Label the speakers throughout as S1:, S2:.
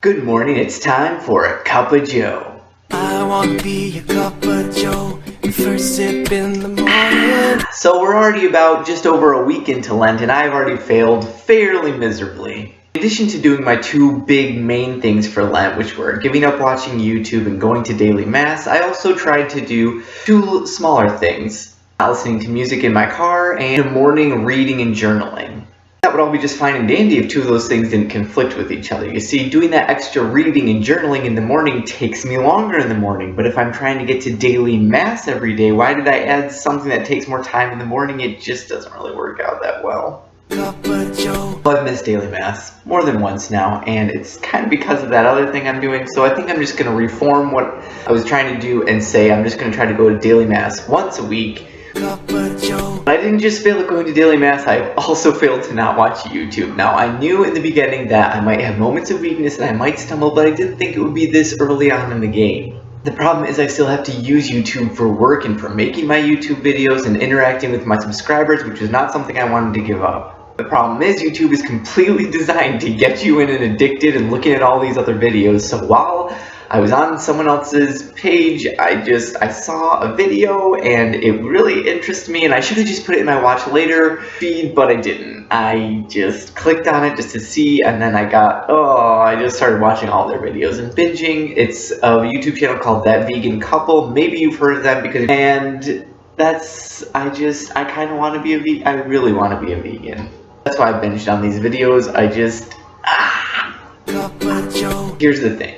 S1: Good morning, it's time for a cup of joe.
S2: I want to be a cup of joe, the first sip in the morning.
S1: So we're already about just over a week into Lent and I've already failed fairly miserably. In addition to doing my two big main things for Lent, which were giving up watching YouTube and going to daily mass, I also tried to do two smaller things. Listening to music in my car and morning reading and journaling. That would all be just fine and dandy if two of those things didn't conflict with each other. You see, doing that extra reading and journaling in the morning takes me longer in the morning, but if I'm trying to get to daily mass every day, why did I add something that takes more time in the morning? It just doesn't really work out that well.
S2: Cup of joe.
S1: I've missed daily mass more than once now, and it's kind of because of that other thing I'm doing, so I think I'm just going to reform what I was trying to do and say I'm just going to try to go to daily mass once a week.
S2: Cup of joe.
S1: But I didn't just fail at going to daily mass, I also failed to not watch YouTube. Now, I knew in the beginning that I might have moments of weakness and I might stumble, but I didn't think it would be this early on in the game. The problem is I still have to use YouTube for work and for making my YouTube videos and interacting with my subscribers, which is not something I wanted to give up. The problem is YouTube is completely designed to get you in and addicted and looking at all these other videos, so while I was on someone else's page, I saw a video and it really interested me and I should have just put it in my watch later feed, but I didn't. I just clicked on it just to see, and then I just started watching all their videos and binging. It's a YouTube channel called That Vegan Couple. Maybe you've heard of them I kind of want to be a vegan. I really want to be a vegan. That's why I binged on these videos.
S2: Cup of joe.
S1: Here's the thing.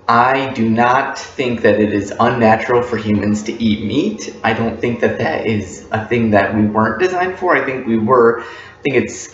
S1: I do not think that it is unnatural for humans to eat meat. I don't think that that is a thing that we weren't designed for. I think we were. I think it's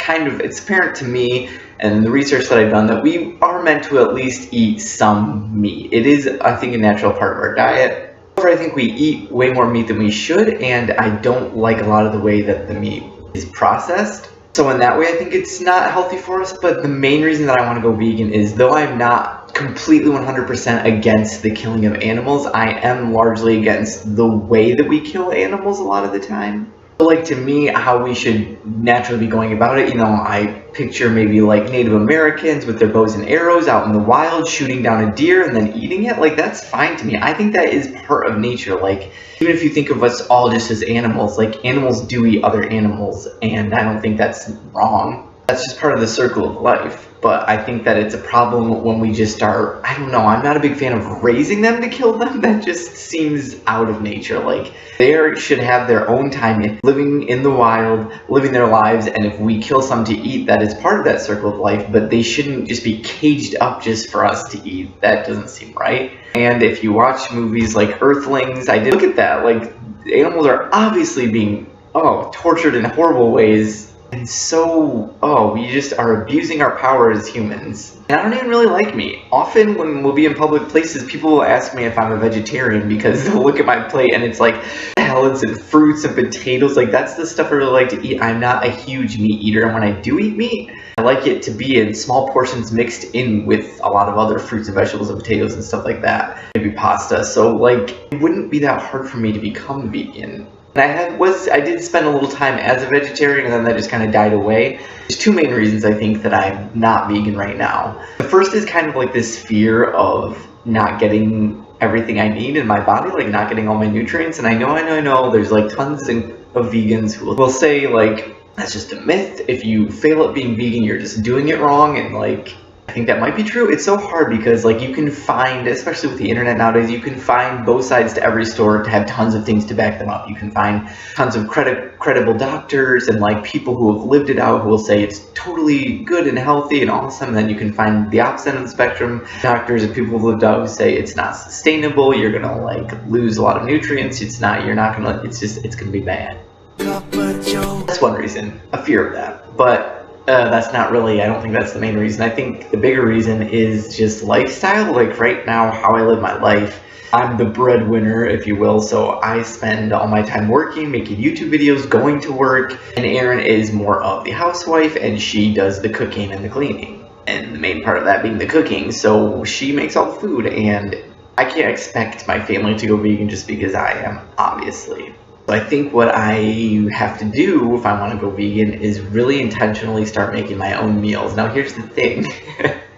S1: apparent to me and the research that I've done that we are meant to at least eat some meat. It is, I think, a natural part of our diet. However, I think we eat way more meat than we should, and I don't like a lot of the way that the meat is processed. So in that way, I think it's not healthy for us, but the main reason that I want to go vegan is, though I'm not completely 100% against the killing of animals, I am largely against the way that we kill animals a lot of the time. So like, to me, how we should naturally be going about it, I picture maybe like Native Americans with their bows and arrows out in the wild shooting down a deer and then eating it. Like, that's fine to me. I think that is part of nature. Like, even if you think of us all just as animals, like, animals do eat other animals, and I don't think that's wrong. That's just part of the circle of life. But I think that it's a problem when we just start, I don't know, I'm not a big fan of raising them to kill them. That just seems out of nature. Like, they should have their own time living in the wild, living their lives, and if we kill some to eat, that is part of that circle of life, but they shouldn't just be caged up just for us to eat. That doesn't seem right. And if you watch movies like Earthlings, I did look at that. Like, animals are obviously being, tortured in horrible ways. And so, we just are abusing our power as humans. And I don't even really like meat. Often when we'll be in public places, people will ask me if I'm a vegetarian because they'll look at my plate and it's like salads and fruits and potatoes. Like, that's the stuff I really like to eat. I'm not a huge meat eater, and when I do eat meat, I like it to be in small portions mixed in with a lot of other fruits and vegetables and potatoes and stuff like that. Maybe pasta. So, like, it wouldn't be that hard for me to become vegan. And I did spend a little time as a vegetarian, and then that just kind of died away. There's two main reasons I think that I'm not vegan right now. The first is kind of like this fear of not getting everything I need in my body, like not getting all my nutrients. And I know, there's like tons of vegans who will say, like, that's just a myth. If you fail at being vegan, you're just doing it wrong. And like, I think that might be true. It's so hard because, like, you can find, especially with the internet nowadays, you can find both sides to every story to have tons of things to back them up. You can find tons of credible doctors and, like, people who have lived it out who will say it's totally good and healthy and awesome. And then you can find the opposite end of the spectrum, doctors and people who've lived out who say it's not sustainable, you're gonna, like, lose a lot of nutrients, it's gonna be bad.
S2: Cup of joe.
S1: That's one reason, a fear of that. But that's not really, I don't think that's the main reason. I think the bigger reason is just lifestyle. Like, right now, how I live my life, I'm the breadwinner, if you will, so I spend all my time working, making YouTube videos, going to work, and Erin is more of the housewife, and she does the cooking and the cleaning, and the main part of that being the cooking, so she makes all the food, and I can't expect my family to go vegan just because I am, obviously. So I think what I have to do if I want to go vegan is really intentionally start making my own meals. Now, here's the thing.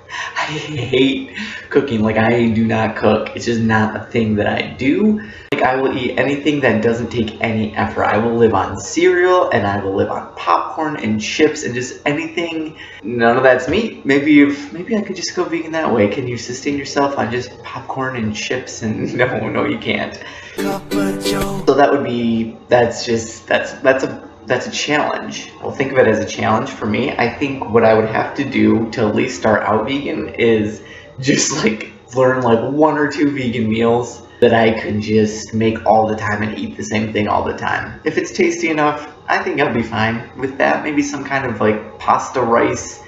S1: I hate cooking. Like, I do not cook. It's just not a thing that I do. Like, I will eat anything that doesn't take any effort. I will live on cereal, and I will live on popcorn and chips and just anything. None of that's meat. Maybe I could just go vegan that way. Can you sustain yourself on just popcorn and chips? And no, you can't. So that would be, that's a challenge. Well, think of it as a challenge for me. I think what I would have to do to at least start out vegan is just like learn like 1 or 2 vegan meals that I could just make all the time and eat the same thing all the time. If it's tasty enough, I think I'll be fine with that. Maybe some kind of like pasta or rice.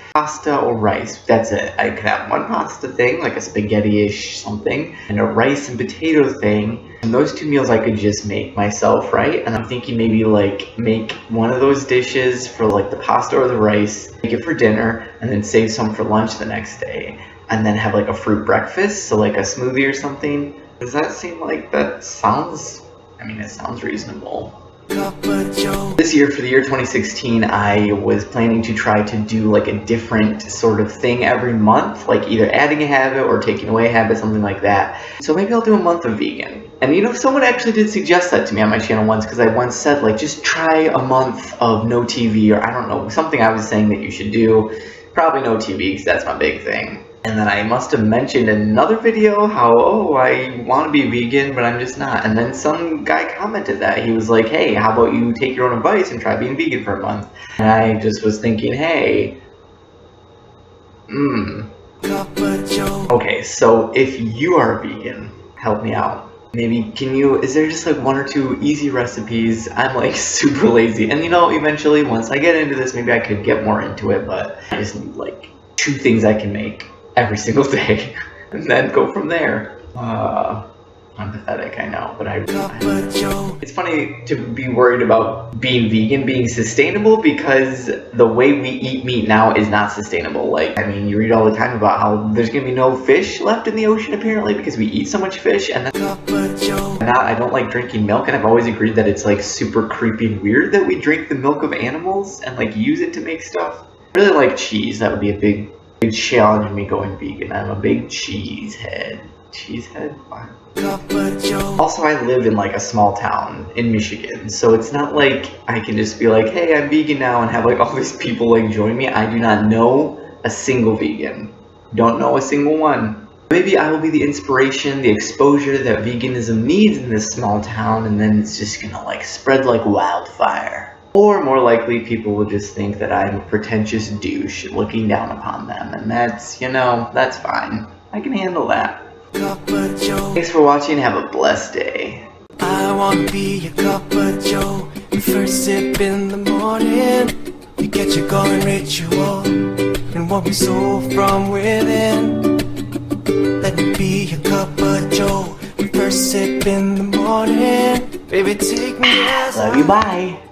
S1: That's it. I could have one pasta thing, like a spaghetti-ish something, and a rice and potato thing. And those 2 meals I could just make myself, right? And I'm thinking maybe like make one of those dishes for like the pasta or the rice, make it for dinner, and then save some for lunch the next day. And then have like a fruit breakfast, so like a smoothie or something. Does that seem like that sounds, it sounds reasonable. This year, for the year 2016, I was planning to try to do like a different sort of thing every month, like either adding a habit or taking away a habit, something like that. So maybe I'll do a month of vegan. And someone actually did suggest that to me on my channel once, because I once said like, just try a month of no TV, or I don't know, something I was saying that you should do. Probably no TV, because that's my big thing. And then I must have mentioned in another video how, oh, I want to be vegan, but I'm just not. And then some guy commented that. He was like, hey, how about you take your own advice and try being vegan for a month? And I just was thinking, hey, okay, so if you are vegan, help me out. Maybe is there just like 1 or 2 easy recipes? I'm like super lazy. And eventually once I get into this, maybe I could get more into it, but I just need like 2 things I can make every single day, and then go from there. I'm pathetic, I know, but it's funny to be worried about being vegan being sustainable, because the way we eat meat now is not sustainable. Like, you read all the time about how there's gonna be no fish left in the ocean apparently because we eat so much fish, and I don't like drinking milk, and I've always agreed that it's like super creepy and weird that we drink the milk of animals and like use it to make stuff. I really like cheese. That would be a big challenge in me going vegan. I'm a big cheese head. Wow. Also, I live in like a small town in Michigan, so it's not like I can just be like, hey, I'm vegan now, and have like all these people like join me. I do not know a single vegan. Don't know a single one. Maybe I will be the inspiration, the exposure that veganism needs in this small town, and then it's just gonna like spread like wildfire. Or more likely, people will just think that I'm a pretentious douche looking down upon them, and that's, that's fine. I can handle that. Thanks for watching, have a blessed day.
S2: I wanna be your cup of joe, your first sip in the morning. You get your going ritual, and what we sow from within. Let me be your cup of joe, your first sip in the morning. Baby, take me as
S1: Love you, bye.